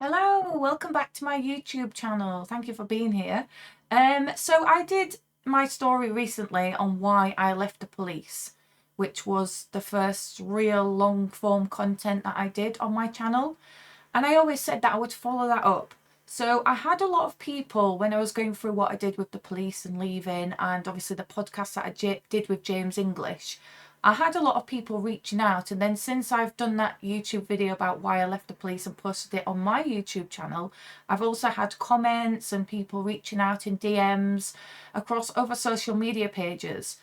Hello, welcome back to my YouTube channel. Thank you for being here. So I did my story recently on why I left the police, which was the first real long form content that I did on my channel. And I always said that I would follow that up. So I had a lot of people when I was going through what I did with the police and leaving, and obviously the podcast that I did with James English. I had a lot of people reaching out, and then since I've done that YouTube video about why I left the police and posted it on my YouTube channel, I've also had comments and people reaching out in DMs across other social media pages,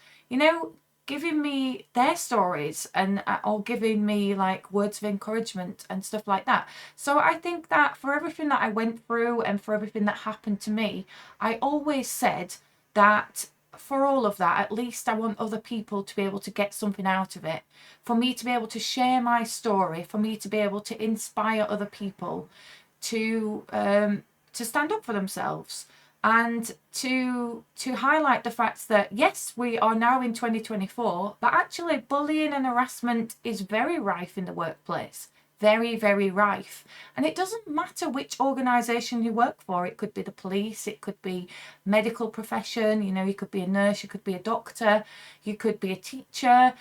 giving me their stories and or giving me like words of encouragement and stuff like that. So I think that for everything that I went through and for everything that happened to me, I always said that for all of that, at least I want other people to be able to get something out of it, for me to be able to share my story, for me to be able to inspire other people to stand up for themselves, and to highlight the fact that yes, we are now in 2024, but actually bullying and harassment is very rife in the workplace. Very, very rife. And it doesn't matter which organisation you work for. It could be the police, it could be medical profession, you could be a nurse, you could be a doctor, you could be a teacher.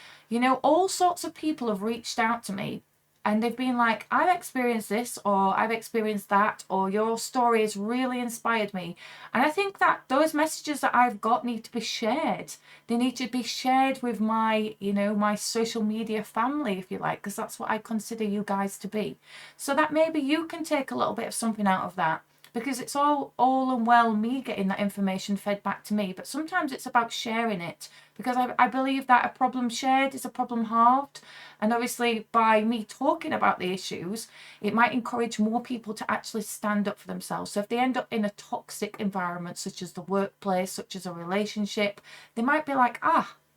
All sorts of people have reached out to me and they've been like, I've experienced this, or I've experienced that, or your story has really inspired me. And I think that those messages that I've got need to be shared. They need to be shared with my, my social media family, if you like, because that's what I consider you guys to be. So that maybe you can take a little bit of something out of that. Because it's all and well me getting that information fed back to me, but sometimes it's about sharing it, because I believe that a problem shared is a problem halved. And obviously by me talking about the issues, it might encourage more people to actually stand up for themselves. So if they end up in a toxic environment, such as the workplace, such as a relationship, they might be like,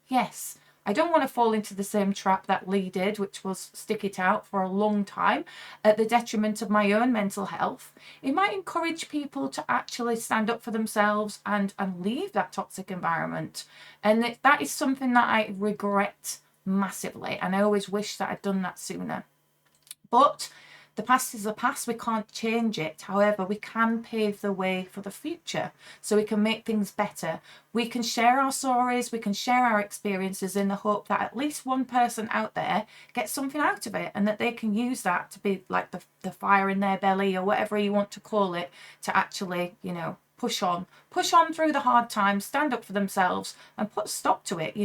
yes, I don't want to fall into the same trap that Lee did, which was stick it out for a long time at the detriment of my own mental health. It might encourage people to actually stand up for themselves and leave that toxic environment. And that is something that I regret massively. And I always wish that I'd done that sooner. But the past is the past. We can't change it. However, we can pave the way for the future, so we can make things better. We can share our stories, we can share our experiences in the hope that at least one person out there gets something out of it, and that they can use that to be like the fire in their belly, or whatever you want to call it, to actually, push on through the hard times, stand up for themselves and put a stop to it.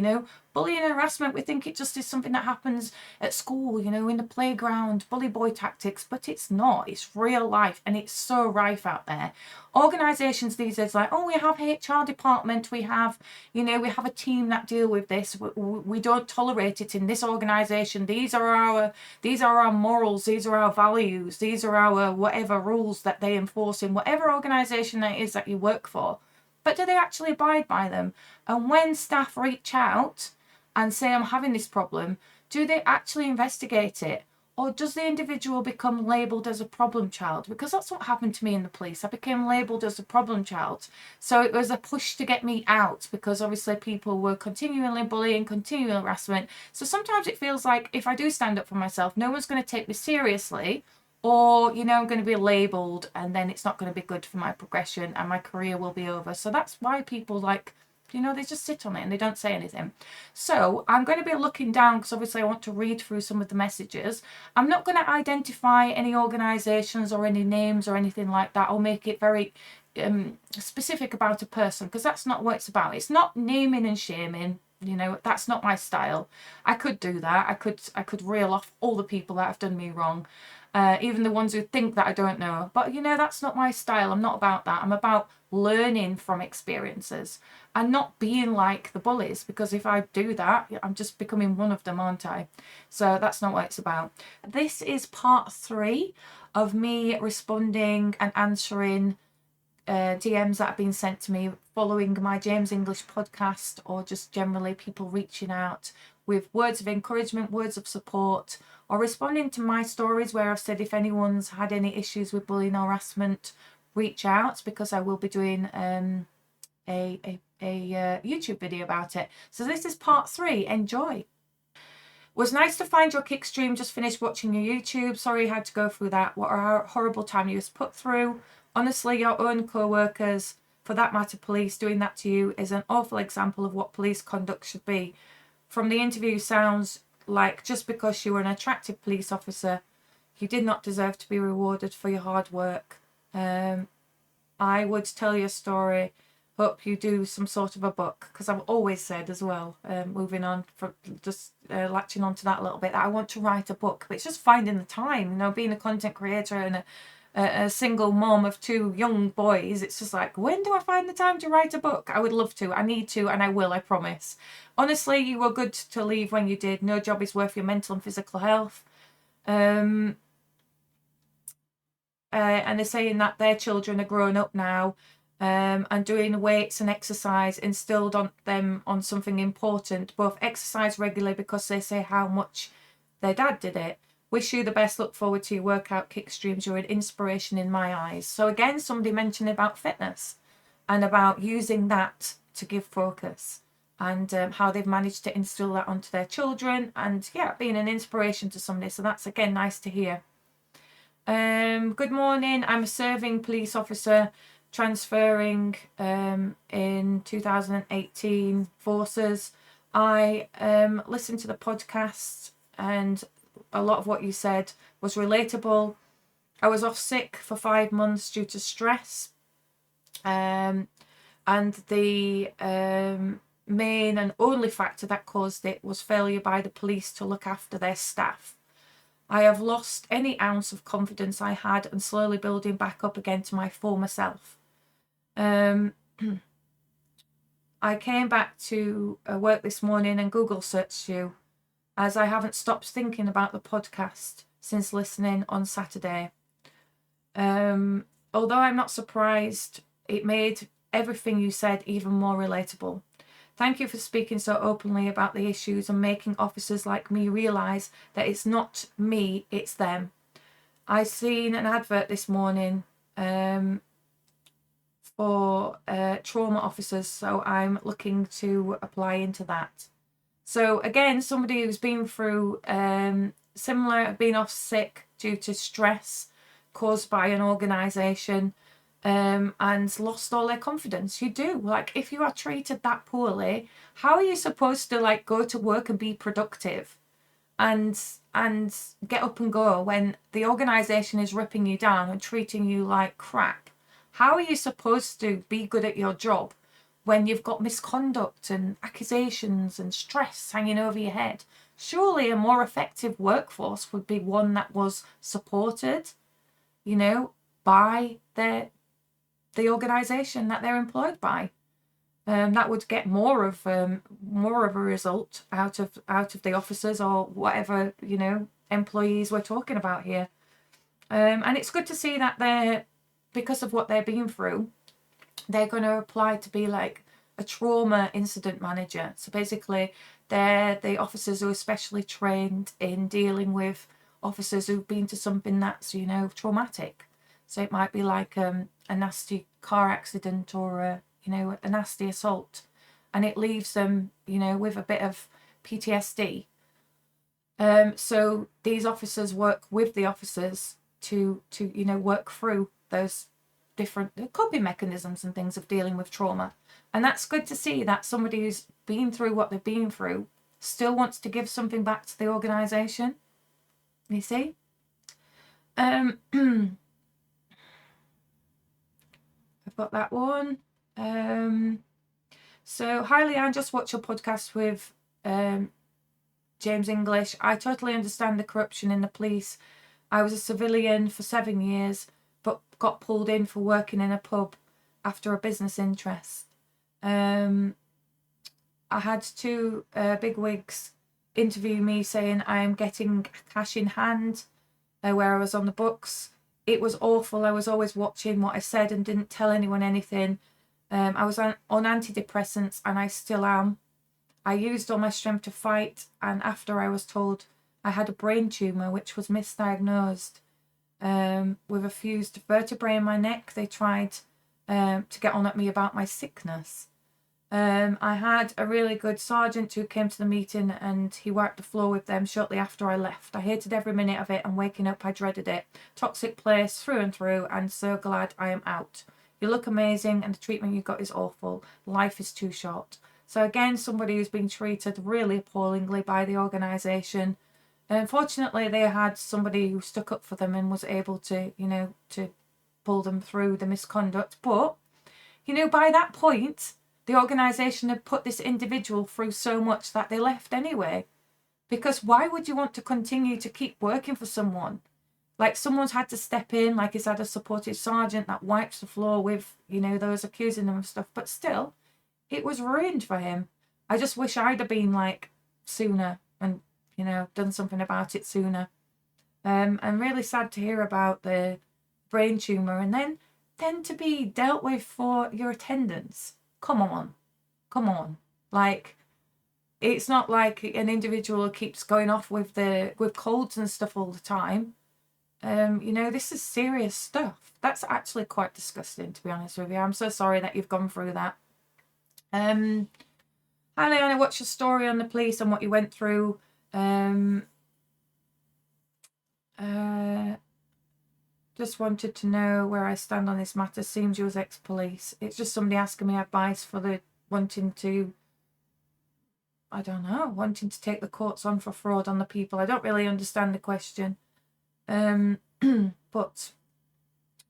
Bullying and harassment, we think it just is something that happens at school, in the playground, bully boy tactics, but it's not. It's real life, and it's so rife out there. Organisations these days, like, we have HR department, we have a team that deal with this. We don't tolerate it in this organisation. These are our morals, these are our values, these are our whatever rules that they enforce in whatever organisation that is that you work for. But do they actually abide by them? And when staff reach out and say, I'm having this problem, do they actually investigate it? Or does the individual become labelled as a problem child? Because that's what happened to me in the police. I became labelled as a problem child. So it was a push to get me out, because obviously people were continually bullying, continual harassment. So sometimes it feels like if I do stand up for myself, no one's going to take me seriously, or I'm going to be labelled, and then it's not going to be good for my progression and my career will be over. So that's why people they just sit on it and they don't say anything. So I'm going to be looking down, because obviously I want to read through some of the messages. I'm not going to identify any organisations or any names or anything like that, or make it very specific about a person, because that's not what it's about. It's not naming and shaming. That's not my style. I could do that. I could reel off all the people that have done me wrong, even the ones who think that I don't know. But that's not my style. I'm not about that. I'm about learning from experiences and not being like the bullies, because if I do that, I'm just becoming one of them, aren't I? So that's not what it's about. This is part 3 of me responding and answering DMs that have been sent to me following my James English podcast, or just generally people reaching out with words of encouragement, words of support, or responding to my stories where I've said if anyone's had any issues with bullying or harassment, reach out, because I will be doing a YouTube video about it. So this is part 3. Enjoy. Was nice to find your kick stream. Just finished watching your YouTube. Sorry you had to go through that. What a horrible time you was put through. Honestly, your own co-workers, for that matter police, doing that to you is an awful example of what police conduct should be. From the interview sounds like just because you were an attractive police officer, you did not deserve to be rewarded for your hard work. I would tell your story. Hope you do some sort of a book, because I've always said as well, moving on from just latching on to that a little bit, that I want to write a book, but it's just finding the time, you know, being a content creator and a single mom of 2 young boys. It's just like, when do I find the time to write a book? I would love to, I need to, and I will, I promise. Honestly, you were good to leave when you did. No job is worth your mental and physical health. And they're saying that their children are grown up now, and doing weights and exercise instilled on them on something important. Both exercise regularly because they say how much their dad did it. Wish you the best. Look forward to your workout kick streams. You're an inspiration in my eyes. So again, somebody mentioned about fitness and about using that to give focus, and how they've managed to instill that onto their children, and yeah, being an inspiration to somebody. So that's again nice to hear. Good morning. I'm a serving police officer transferring in 2018 forces. I listened to the podcast, and a lot of what you said was relatable. I was off sick for 5 months due to stress, and the main and only factor that caused it was failure by the police to look after their staff. I have lost any ounce of confidence I had, and slowly building back up again to my former self. I came back to work this morning and Google searched you, as I haven't stopped thinking about the podcast since listening on Saturday. Although I'm not surprised, it made everything you said even more relatable. Thank you for speaking so openly about the issues and making officers like me realise that it's not me, it's them. I seen an advert this morning for trauma officers, so I'm looking to apply into that. So again, somebody who's been through similar, been off sick due to stress caused by an organisation, and lost all their confidence. You do, like, if you are treated that poorly, how are you supposed to like go to work and be productive and get up and go when the organisation is ripping you down and treating you like crap? How are you supposed to be good at your job when you've got misconduct and accusations and stress hanging over your head? Surely a more effective workforce would be one that was supported, you know, by the organisation that they're employed by. That would get more of a result out of the officers or whatever, you know, employees we're talking about here. And it's good to see that they're, because of what they're being through, they're going to apply to be like a trauma incident manager. So basically, they're the officers who are specially trained in dealing with officers who've been to something that's, you know, traumatic. So it might be like a nasty car accident or a nasty assault, and it leaves them, you know, with a bit of PTSD. So these officers work with the officers to you know, work through those different coping mechanisms and things of dealing with trauma. And that's good to see that somebody who's been through what they've been through still wants to give something back to the organisation. You see? I've got that one. So, hi Leanne, just watch your podcast with James English. I totally understand the corruption in the police. I was a civilian for 7 years, but got pulled in for working in a pub after a business interest. I had 2 bigwigs interview me saying I am getting cash in hand where I was on the books. It was awful. I was always watching what I said and didn't tell anyone anything. I was on antidepressants and I still am. I used all my strength to fight, and after I was told I had a brain tumour which was misdiagnosed with a fused vertebrae in my neck, they tried to get on at me about my sickness. I had a really good sergeant who came to the meeting and he wiped the floor with them shortly after I left. I hated every minute of it, and waking up I dreaded it. Toxic place through and through, and so glad I am out. You look amazing and the treatment you got is awful. Life is too short. So again, somebody who's been treated really appallingly by the organisation. Unfortunately, they had somebody who stuck up for them and was able to, to pull them through the misconduct. But, by that point, the organisation had put this individual through so much that they left anyway. Because why would you want to continue to keep working for someone? Like, someone's had to step in, like he's had a supportive sergeant that wipes the floor with, those accusing them of stuff. But still, it was ruined for him. I just wish I'd have been, sooner and, done something about it sooner. I'm really sad to hear about the brain tumour, and then to be dealt with for your attendance. Come on. Like, it's not like an individual who keeps going off with colds and stuff all the time. This is serious stuff. That's actually quite disgusting, to be honest with you. I'm so sorry that you've gone through that. Hi Leona, what's your story on the police and what you went through? Just wanted to know where I stand on this matter. Seems you was ex-police. It's just somebody asking me advice for wanting to take the courts on for fraud on the people. I don't really understand the question. But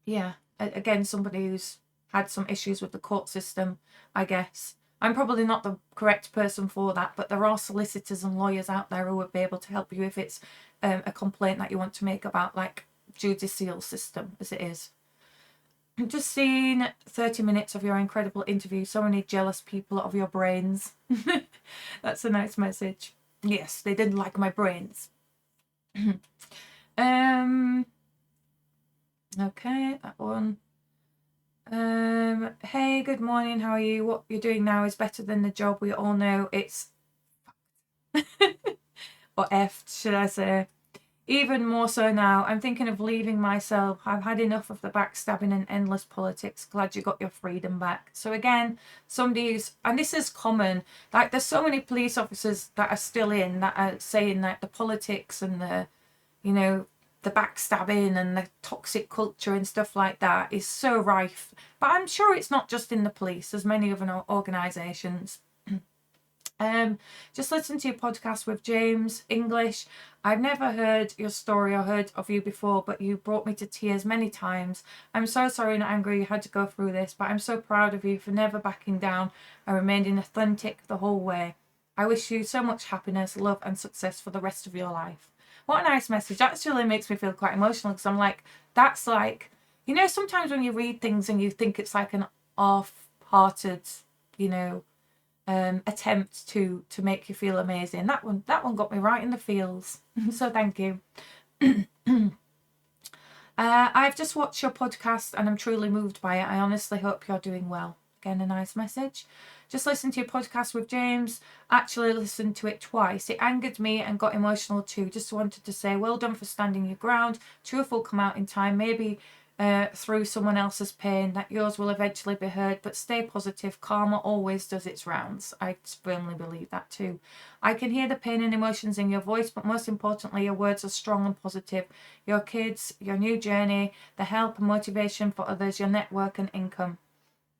yeah, again, somebody who's had some issues with the court system, I guess. I'm probably not the correct person for that, but there are solicitors and lawyers out there who would be able to help you if it's a complaint that you want to make about, judicial system as it is. I've just seen 30 minutes of your incredible interview. So many jealous people of your brains. That's a nice message. Yes, they didn't like my brains. Okay, that one. Hey, good morning. How are you? What you're doing now is better than the job. We all know it's or effed, should I say. Even more so now. I'm thinking of leaving myself. I've had enough of the backstabbing and endless politics. Glad you got your freedom back. So again, somebody who's, and this is common, there's so many police officers that are still in that are saying that the politics and the backstabbing and the toxic culture and stuff like that is so rife. But I'm sure it's not just in the police. There's many other organisations. Just listen to your podcast with James English. I've never heard your story or heard of you before, but you brought me to tears many times. I'm so sorry and angry you had to go through this, but I'm so proud of you for never backing down and remaining authentic the whole way. I wish you so much happiness, love and success for the rest of your life. What a nice message. That actually makes me feel quite emotional, because I'm like, that's like, sometimes when you read things and you think it's like an half-hearted, attempt to make you feel amazing. That one got me right in the feels. So thank you. I've just watched your podcast and I'm truly moved by it. I honestly hope you're doing well. Again, a nice message. Just listen to your podcast with James. Actually listened to it twice. It angered me and got emotional too. Just wanted to say well done for standing your ground. Truth will come out in time. Maybe through someone else's pain, that yours will eventually be heard, but stay positive. Karma always does its rounds. I firmly believe that too. I can hear the pain and emotions in your voice, but most importantly, your words are strong and positive. Your kids, your new journey, the help and motivation for others, your network and income.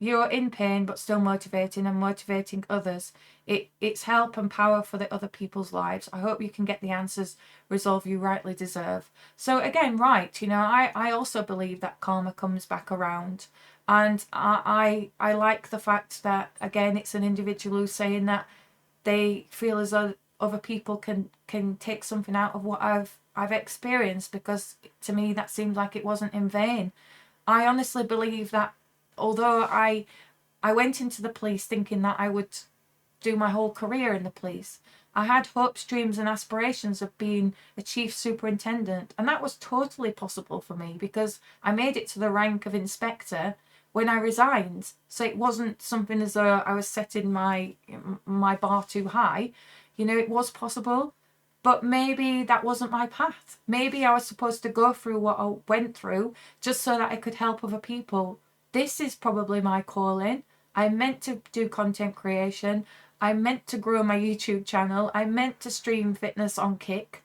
You're in pain, but still motivating and motivating others. It's help and power for the other people's lives. I hope you can get the answers, resolve you rightly deserve. So again, right, I also believe that karma comes back around. And I like the fact that, again, it's an individual who's saying that they feel as though other people can take something out of what I've experienced, because to me that seemed like it wasn't in vain. I honestly believe that although I went into the police thinking that I would do my whole career in the police, I had hopes, dreams and aspirations of being a chief superintendent, and that was totally possible for me because I made it to the rank of inspector when I resigned. So it wasn't something as though I was setting my bar too high. It was possible, but maybe that wasn't my path. Maybe I was supposed to go through what I went through just so that I could help other people. This is probably my calling. I meant to do content creation. I meant to grow my YouTube channel. I meant to stream fitness on Kick.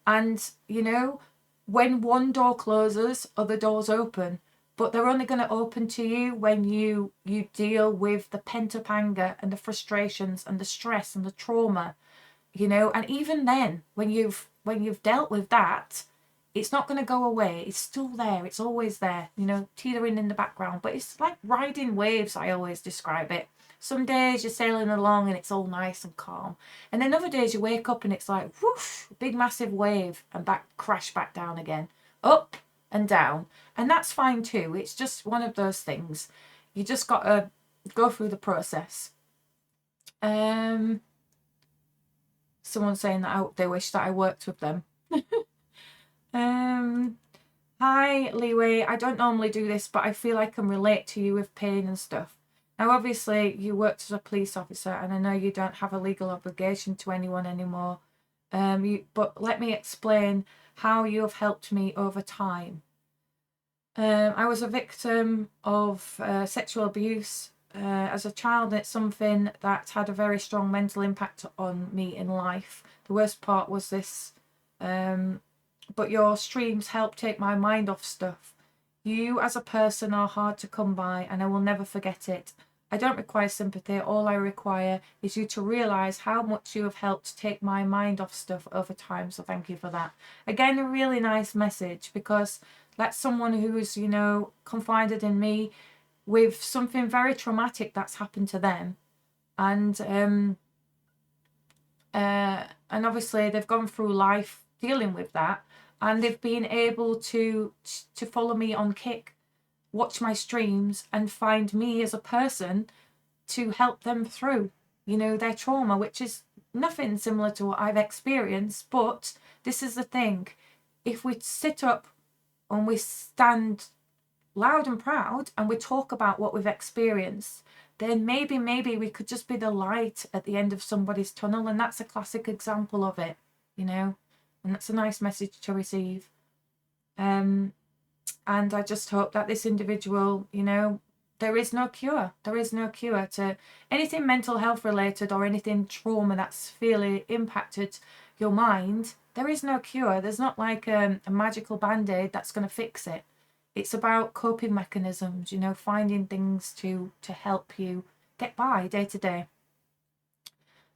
And, you know, when one door closes, other doors open. But they're only going to open to you when you deal with the pent-up anger and the frustrations and the stress and the trauma, you know. And even then, when you've dealt with that, it's not going to go away. It's still there. It's always there, you know, teetering in the background. But it's like riding waves, I always describe it. Some days you're sailing along and it's all nice and calm. And then other days you wake up and it's like, whoosh, big massive wave, and crash back down again. Up and down. And that's fine too. It's just one of those things. You just got to go through the process. Someone saying that they wish that I worked with them. Hi, Leeway. I don't normally do this, but I feel I can relate to you with pain and stuff. Now, obviously, you worked as a police officer, and I know you don't have a legal obligation to anyone anymore. But let me explain how you have helped me over time. I was a victim of sexual abuse as a child. It's something that had a very strong mental impact on me in life. The worst part was this, but your streams help take my mind off stuff. You as a person are hard to come by, and I will never forget it. I don't require sympathy. All I require is you to realise how much you have helped take my mind off stuff over time. So thank you for that. Again, a really nice message, because that's someone who's, you know, confided in me with something very traumatic that's happened to them. And obviously they've gone through life dealing with that, and they've been able to follow me on Kick, watch my streams, and find me as a person to help them through, you know, their trauma, which is nothing similar to what I've experienced. But this is the thing. If we sit up and we stand loud and proud and we talk about what we've experienced, then maybe we could just be the light at the end of somebody's tunnel. And that's a classic example of it, you know, and that's a nice message to receive. And I just hope that this individual, you know, there is no cure. There is no cure to anything mental health related or anything trauma that's severely impacted your mind. There is no cure. There's not like a magical band-aid that's going to fix it. It's about coping mechanisms, you know, finding things to help you get by day to day.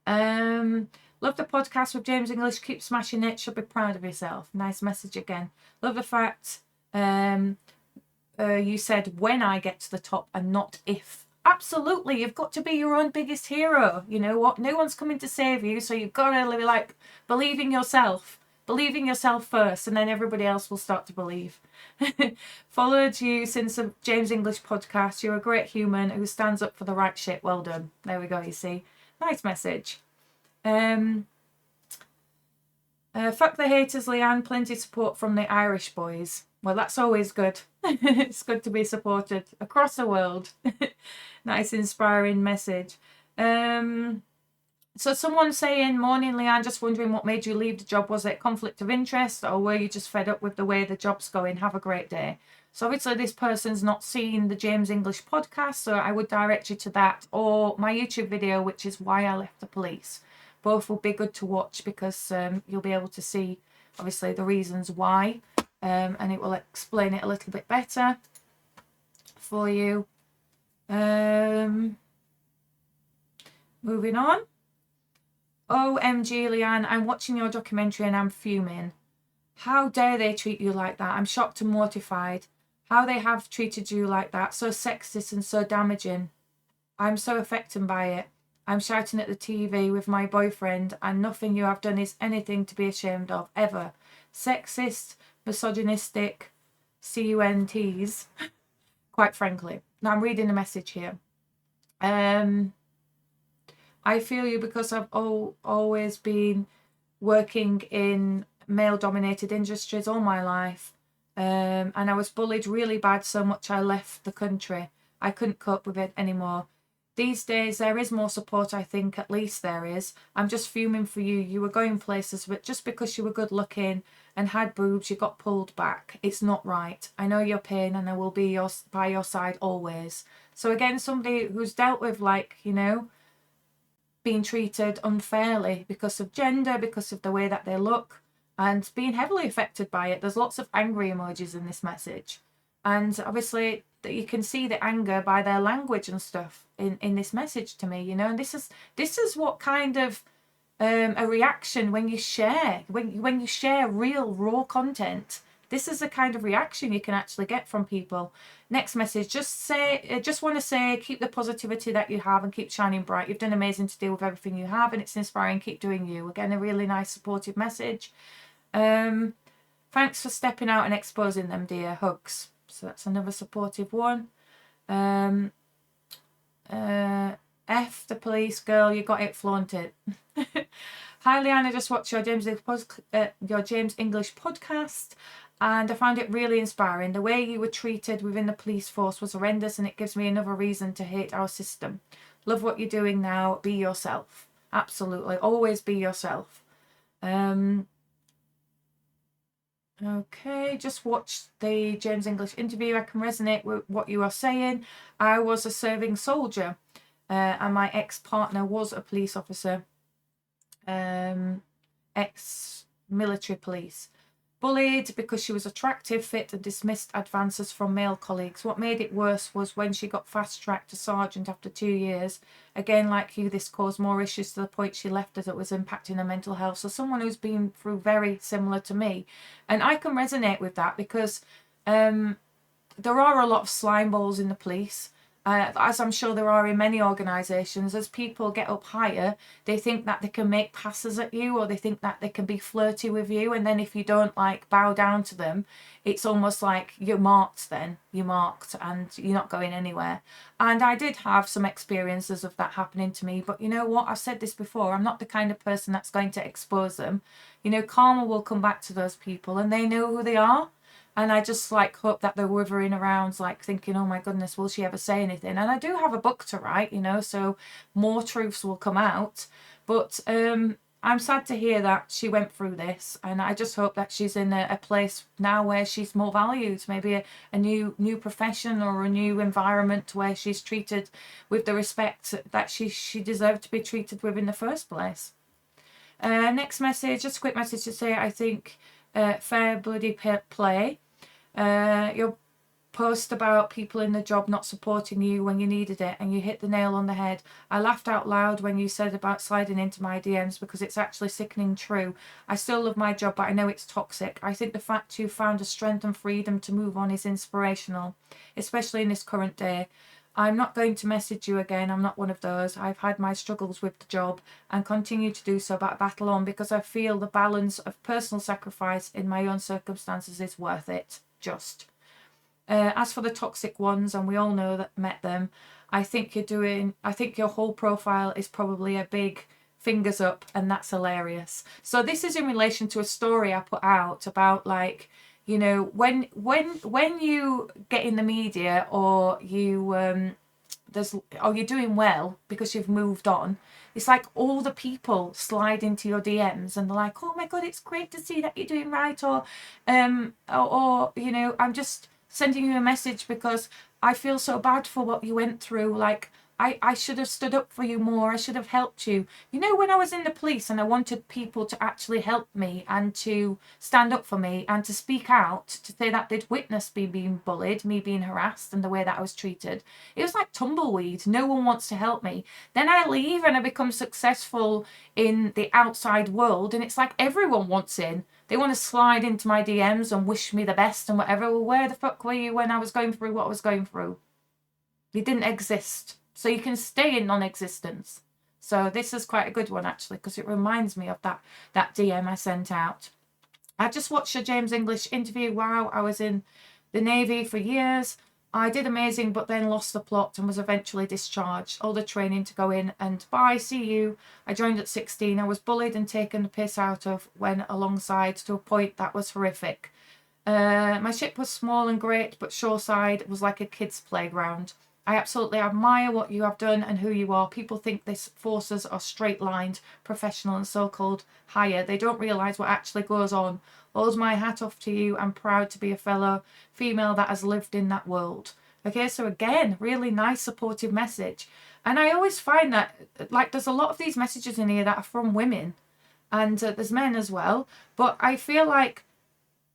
Love the podcast with James English. Keep smashing it. Should be proud of yourself. Nice message again. Love the fact you said when I get to the top and not if. Absolutely, you've got to be your own biggest hero. You know what? No one's coming to save you, so you've got to like believing yourself first, and then everybody else will start to believe. Followed you since the James English podcast. You're a great human who stands up for the right shit. Well done. There we go. You see, nice message. Fuck the haters, Leanne. Plenty of support from the Irish boys. Well, that's always good. It's good to be supported across the world. Nice, inspiring message. So someone saying, morning, Leanne, just wondering what made you leave the job. Was it conflict of interest, or were you just fed up with the way the job's going? Have a great day. So obviously this person's not seen the James English podcast, so I would direct you to that, or my YouTube video, which is Why I Left the Police. Both will be good to watch, because you'll be able to see, obviously, the reasons why, and it will explain it a little bit better for you. Moving on. OMG, Leanne, I'm watching your documentary and I'm fuming. How dare they treat you like that? I'm shocked and mortified. How they have treated you like that. So sexist and so damaging. I'm so affected by it. I'm shouting at the TV with my boyfriend, and nothing you have done is anything to be ashamed of, ever. Sexist, misogynistic, CUNTs, quite frankly. Now I'm reading a message here. I feel you, because I've always been working in male-dominated industries all my life. And I was bullied really bad, so much I left the country. I couldn't cope with it anymore. These days there is more support, I think, at least there is. I'm just fuming for you. You were going places, but just because you were good looking and had boobs, you got pulled back. It's not right. I know your pain and I will be by your side always. So again, somebody who's dealt with, like, you know, being treated unfairly because of gender, because of the way that they look, and being heavily affected by it. There's lots of angry emojis in this message. And obviously that you can see the anger by their language and stuff in this message to me, you know. And this is what kind of a reaction when you share, when you share real raw content. This is the kind of reaction you can actually get from people. Next message, just want to say, keep the positivity that you have and keep shining bright. You've done amazing to deal with everything you have, and it's inspiring. Keep doing you. Again, a really nice supportive message. Thanks for stepping out and exposing them, dear. Hugs. So that's another supportive one. F the police, girl, you got it flaunted. Hi Leanne, I just watched your James English podcast and I found it really inspiring. The way you were treated within the police force was horrendous and it gives me another reason to hate our system. Love what you're doing now. Be yourself. Absolutely. Always be yourself. Okay, just watched the James English interview. I can resonate with what you are saying. I was a serving soldier and my ex-partner was a police officer, ex-military police. Bullied because she was attractive, fit and dismissed advances from male colleagues. What made it worse was when she got fast-tracked to sergeant after 2 years. Again, like you, this caused more issues to the point she left as it was impacting her mental health. So someone who's been through very similar to me. And I can resonate with that because there are a lot of slime balls in the police. As I'm sure there are in many organisations, as people get up higher, they think that they can make passes at you or they think that they can be flirty with you. And then if you don't like bow down to them, it's almost like you're marked then. You're marked and you're not going anywhere. And I did have some experiences of that happening to me. But you know what? I've said this before. I'm not the kind of person that's going to expose them. You know, karma will come back to those people and they know who they are. And I just like hope that they're withering around like thinking, oh my goodness, will she ever say anything? And I do have a book to write, you know, so more truths will come out. But I'm sad to hear that she went through this. And I just hope that she's in a place now where she's more valued, maybe a new profession or a new environment where she's treated with the respect that she deserved to be treated with in the first place. Next message, just a quick message to say, I think fair bloody play. Your post about people in the job not supporting you when you needed it, and you hit the nail on the head. I laughed out loud when you said about sliding into my DMs because it's actually sickening true. I still love my job, but I know it's toxic. I think the fact you found a strength and freedom to move on is inspirational, especially in this current day. I'm not going to message you again. I'm not one of those. I've had my struggles with the job and continue to do so, but I battle on because I feel the balance of personal sacrifice in my own circumstances is worth it. Just. As for the toxic ones, and we all know that met them, I think your whole profile is probably a big fingers up, and that's hilarious. So this is in relation to a story I put out about, like, you know, when you get in the media or you're doing well because you've moved on, it's like all the people slide into your DMs and they're like, oh my god, it's great to see that you're doing right, or you know, I'm just sending you a message because I feel so bad for what you went through. Like, I should have stood up for you more. I should have helped you. You know, when I was in the police and I wanted people to actually help me and to stand up for me and to speak out, to say that they'd witnessed me being bullied, me being harassed and the way that I was treated, it was like tumbleweed. No one wants to help me. Then I leave and I become successful in the outside world and it's like everyone wants in. They want to slide into my DMs and wish me the best and whatever. Well, where the fuck were you when I was going through what I was going through? You didn't exist. So you can stay in non-existence. So this is quite a good one, actually, because it reminds me of that DM I sent out. I just watched a James English interview. Wow, I was in the Navy for years. I did amazing, but then lost the plot and was eventually discharged. All the training to go in and bye, see you. I joined at 16. I was bullied and taken the piss out of when alongside to a point that was horrific. My ship was small and great, but shoreside was like a kid's playground. I absolutely admire what you have done and who you are. People think these forces are straight-lined, professional and so-called higher. They don't realise what actually goes on. Holds my hat off to you. I'm proud to be a fellow female that has lived in that world. Okay, so again, really nice supportive message. And I always find that, like, there's a lot of these messages in here that are from women, and there's men as well. But I feel like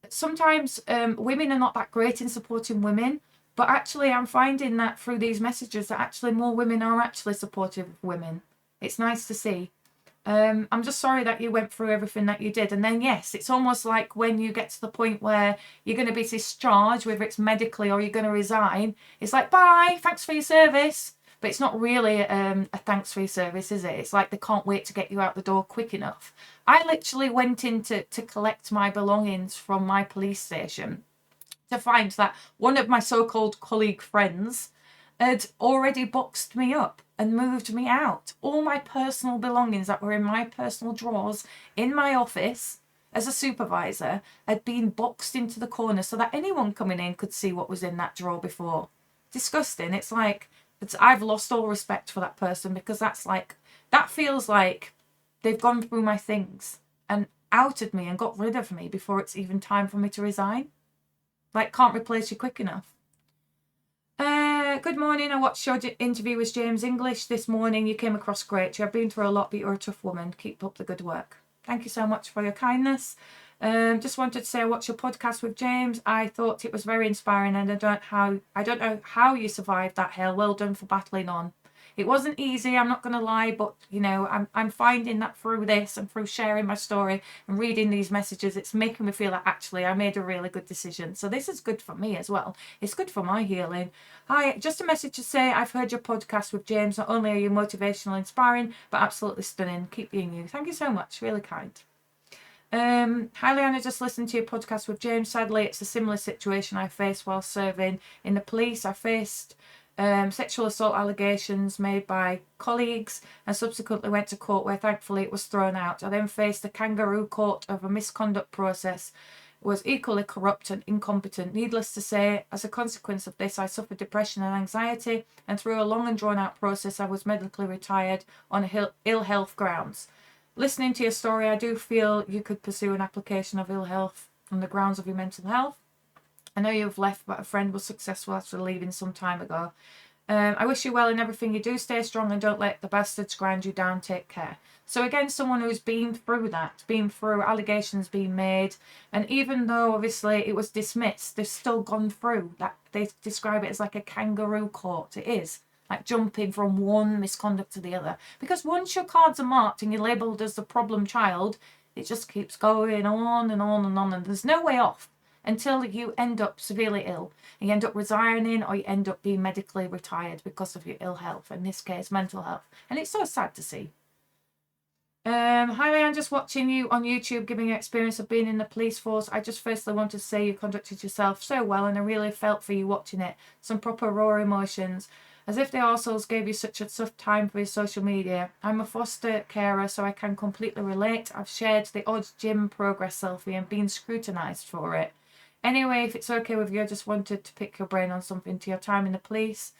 sometimes women are not that great in supporting women. But actually, I'm finding that through these messages that actually more women are actually supportive of women. It's nice to see. I'm just sorry that you went through everything that you did. And then, yes, it's almost like when you get to the point where you're going to be discharged, whether it's medically or you're going to resign, it's like, bye, thanks for your service. But it's not really a thanks for your service, is it? It's like they can't wait to get you out the door quick enough. I literally went in to collect my belongings from my police station to find that one of my so-called colleague friends had already boxed me up and moved me out. All my personal belongings that were in my personal drawers in my office as a supervisor had been boxed into the corner so that anyone coming in could see what was in that drawer before. Disgusting. It's like, I've lost all respect for that person, because that's like, that feels like they've gone through my things and outed me and got rid of me before it's even time for me to resign. Like, can't replace you quick enough. Good morning. I watched your interview with James English this morning. You came across great. You have been through a lot, but you're a tough woman. Keep up the good work. Thank you so much for your kindness. Just wanted to say I watched your podcast with James. I thought it was very inspiring, and I don't know how you survived that hell. Well done for battling on. It wasn't easy, I'm not going to lie, but you know, I'm finding that through this and through sharing my story and reading these messages, it's making me feel that actually I made a really good decision. So this is good for me as well. It's good for my healing. Hi, just a message to say I've heard your podcast with James. Not only are you motivational, inspiring, but absolutely stunning. Keep being you. Thank you so much. Really kind. Hi Leanna, just listened to your podcast with James. Sadly, it's a similar situation I faced while serving in the police. I faced sexual assault allegations made by colleagues and subsequently went to court, where thankfully it was thrown out. I then faced the kangaroo court of a misconduct process, was equally corrupt and incompetent. Needless to say, as a consequence of this, I suffered depression and anxiety, and through a long and drawn out process, I was medically retired on ill health grounds. Listening to your story, I do feel you could pursue an application of ill health on the grounds of your mental health. I know you've left, but a friend was successful after leaving some time ago. I wish you well in everything you do. Stay strong and don't let the bastards grind you down. Take care. So again, someone who's been through that, been through allegations being made, and even though obviously it was dismissed, they've still gone through that. They describe it as like a kangaroo court. It is like jumping from one misconduct to the other, because once your cards are marked and you're labelled as the problem child, it just keeps going on and on and on, and there's no way off until you end up severely ill and you end up resigning, or you end up being medically retired because of your ill health, in this case mental health. And it's so sad to see. Hi Leanne, just watching you on YouTube giving your experience of being in the police force. I just firstly wanted to say you conducted yourself so well, and I really felt for you watching it. Some proper raw emotions, as if the arseholes gave you such a tough time for your social media. I'm a foster carer, so I can completely relate. I've shared the odd gym progress selfie and been scrutinised for it. Anyway, if it's okay with you, I just wanted to pick your brain on something to your time in the police.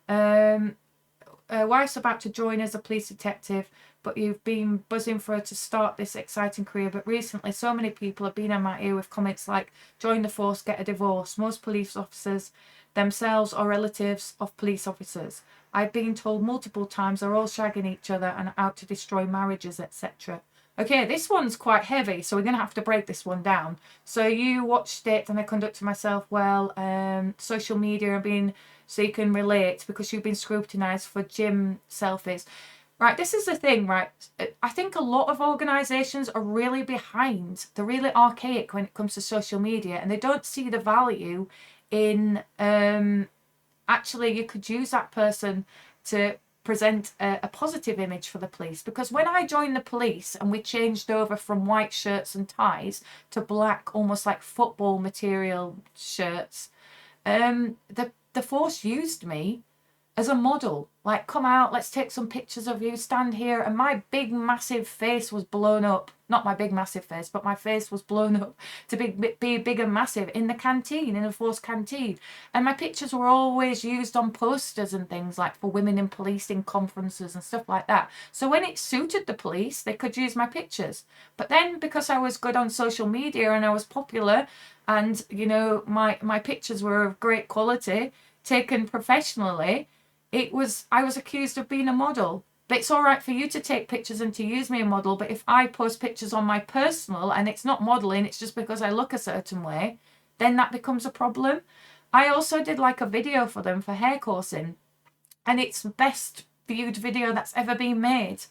Wife's about to join as a police detective, but you've been buzzing for her to start this exciting career. But recently, so many people have been on my ear with comments like, join the force, get a divorce. Most police officers themselves are relatives of police officers. I've been told multiple times they're all shagging each other and out to destroy marriages, etc. Okay, this one's quite heavy, so we're going to have to break this one down. So you watched it and I conducted myself well. Social media and being, so you can relate because you've been scrutinised for gym selfies. Right, this is the thing, right? I think a lot of organisations are really behind. They're really archaic when it comes to social media, and they don't see the value in actually you could use that person to present a positive image for the police. Because when I joined the police and we changed over from white shirts and ties to black, almost like football material shirts, the force used me as a model. Like, come out, let's take some pictures of you, stand here. And my big massive face was blown up. Not my big massive face, but my face was blown up to be big and massive in the canteen, in a force canteen. And my pictures were always used on posters and things, like for women in policing conferences and stuff like that. So when it suited the police, they could use my pictures. But then, because I was good on social media and I was popular, and you know, my pictures were of great quality, taken professionally, I was accused of being a model. But it's all right for you to take pictures and to use me a model, but if I post pictures on my personal and it's not modeling, it's just because I look a certain way, then that becomes a problem. I also did like a video for them for hair coursing, and it's the best viewed video that's ever been made.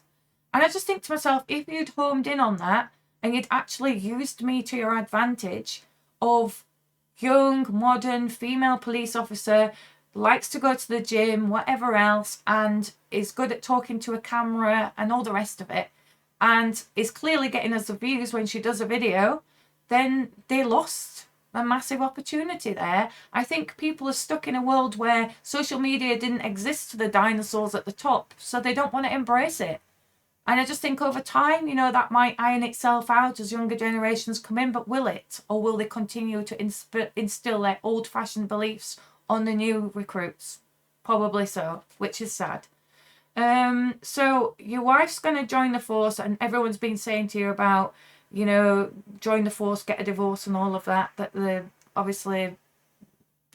And I just think to myself, if you'd homed in on that and you'd actually used me to your advantage of young, modern, female police officer, likes to go to the gym, whatever else, and is good at talking to a camera and all the rest of it, and is clearly getting us the views when she does a video, then they lost a massive opportunity there. I think people are stuck in a world where social media didn't exist to the dinosaurs at the top, so they don't want to embrace it. And I just think over time, you know, that might iron itself out as younger generations come in, but will it? Or will they continue to instill their old-fashioned beliefs on the new recruits? Probably so, which is sad. So your wife's going to join the force, and everyone's been saying to you about, you know, join the force, get a divorce and all of that, that they're obviously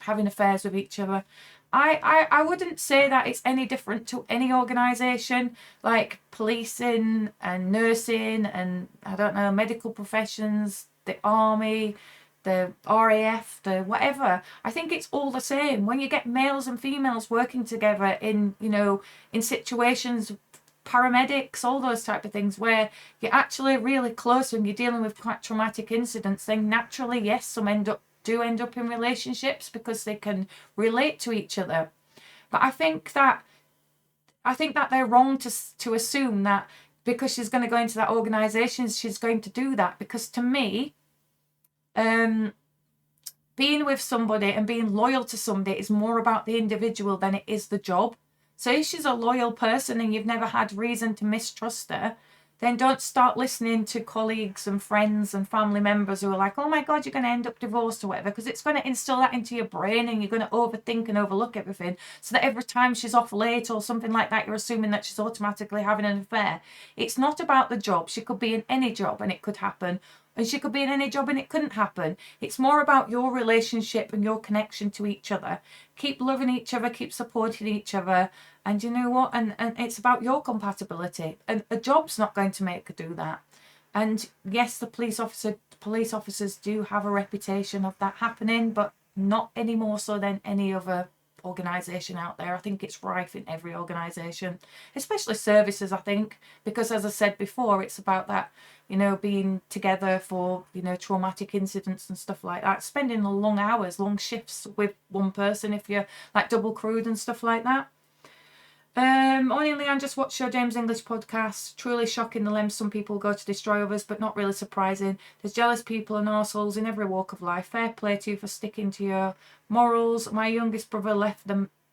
having affairs with each other. I wouldn't say that it's any different to any organisation, like policing and nursing and, I don't know, medical professions, the army, the RAF, the whatever. I think it's all the same. When you get males and females working together in, you know, in situations, paramedics, all those type of things, where you're actually really close and you're dealing with quite traumatic incidents, then naturally, yes, some do end up in relationships because they can relate to each other. But I think that they're wrong to assume that because she's going to go into that organisation, she's going to do that. Because to me, being with somebody and being loyal to somebody is more about the individual than it is the job. So if she's a loyal person and you've never had reason to mistrust her, then don't start listening to colleagues and friends and family members who are like, oh my God, you're going to end up divorced or whatever, because it's going to instill that into your brain and you're going to overthink and overlook everything, so that every time she's off late or something like that, you're assuming that she's automatically having an affair. It's not about the job. She could be in any job and it could happen. And she could be in any job and it couldn't happen. It's more about your relationship and your connection to each other. Keep loving each other, keep supporting each other. And you know what? And it's about your compatibility. And a job's not going to make her do that. And yes, the police officers do have a reputation of that happening, but not any more so than any other organisation out there. I think it's rife in every organisation, especially services, I think, because as I said before, it's about that, you know, being together for, you know, traumatic incidents and stuff like that, spending long hours, long shifts with one person if you're like double crewed and stuff like that. Only Leanne just watched your James English podcast. Truly shocking the lengths some people go to destroy others, but not really surprising. There's jealous people and arseholes in every walk of life. Fair play to you for sticking to your morals. My youngest brother left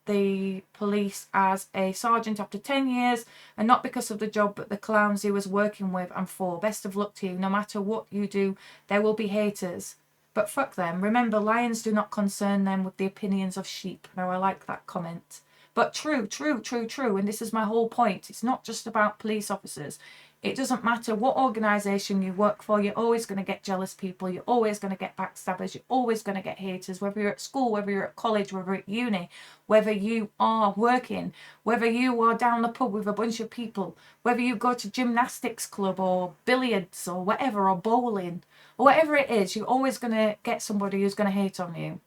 the police as a sergeant after 10 years, and not because of the job, but the clowns he was working with and for. Best of luck to you. No matter what you do, there will be haters. But fuck them. Remember, lions do not concern them with the opinions of sheep. Now, I like that comment. But true. And this is my whole point. It's not just about police officers. It doesn't matter what organisation you work for. You're always going to get jealous people. You're always going to get backstabbers. You're always going to get haters, whether you're at school, whether you're at college, whether you're at uni, whether you are working, whether you are down the pub with a bunch of people, whether you go to gymnastics club or billiards or whatever, or bowling, or whatever it is, you're always going to get somebody who's going to hate on you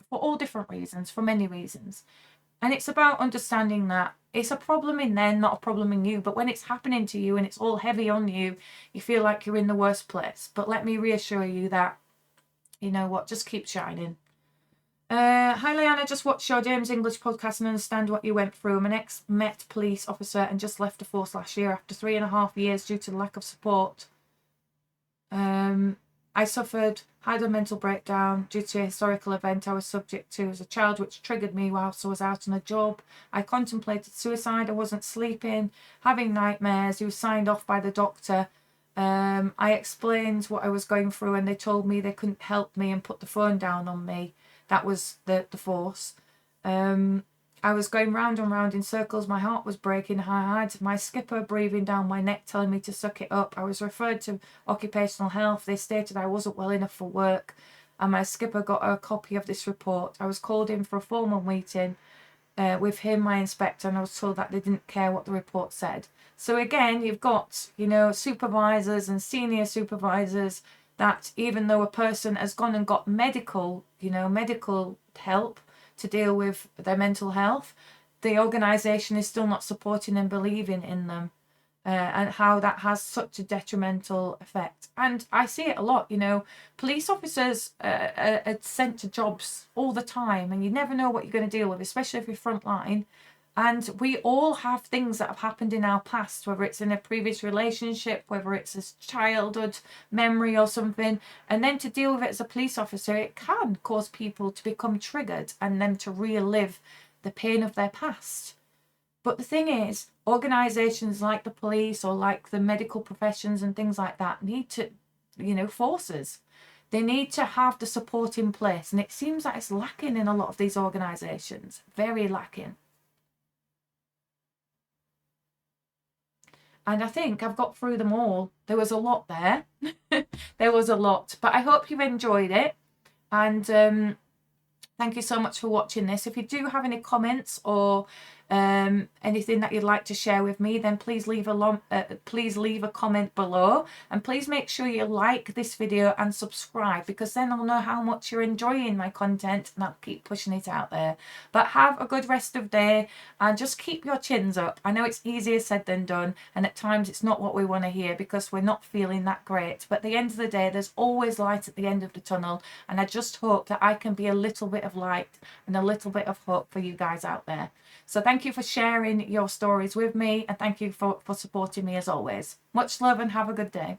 for all different reasons, for many reasons. And it's about understanding that it's a problem in them, not a problem in you. But when it's happening to you and it's all heavy on you, you feel like you're in the worst place. But let me reassure you that, you know what, just keep shining. Hi Leanne, just watched your James English podcast and understand what you went through. I'm an ex-Met police officer and just left the force last year after 3.5 years due to the lack of support. I had a mental breakdown due to a historical event I was subject to as a child, which triggered me whilst I was out on a job. I contemplated suicide. I wasn't sleeping, having nightmares. He was signed off by the doctor. I explained what I was going through, and they told me they couldn't help me and put the phone down on me. That was the force. I was going round and round in circles. My heart was breaking. I had my skipper breathing down my neck, telling me to suck it up. I was referred to occupational health. They stated I wasn't well enough for work, and my skipper got a copy of this report. I was called in for a formal meeting with him, my inspector, and I was told that they didn't care what the report said. So again, you've got, you know, supervisors and senior supervisors that even though a person has gone and got medical, you know, medical help to deal with their mental health, the organisation is still not supporting and believing in them, and how that has such a detrimental effect. And I see it a lot, you know, police officers are sent to jobs all the time, and you never know what you're going to deal with, especially if you're frontline. And we all have things that have happened in our past, whether it's in a previous relationship, whether it's a childhood memory or something. And then to deal with it as a police officer, it can cause people to become triggered and them to relive the pain of their past. But the thing is, organisations like the police or like the medical professions and things like that need to, you know, forces. They need to have the support in place. And it seems like it's lacking in a lot of these organisations. Very lacking. And I think I've got through them all. There was a lot there. There was a lot. But I hope you've enjoyed it. And thank you so much for watching this. If you do have any comments or anything that you'd like to share with me, then please leave a comment below, and please make sure you like this video and subscribe, because then I'll know how much you're enjoying my content and I'll keep pushing it out there. But have a good rest of day and just keep your chins up. I know it's easier said than done, and at times it's not what we want to hear because we're not feeling that great, but at the end of the day there's always light at the end of the tunnel, and I just hope that I can be a little bit of light and a little bit of hope for you guys out there. So thank you for sharing your stories with me, and thank you for supporting me as always. Much love and have a good day.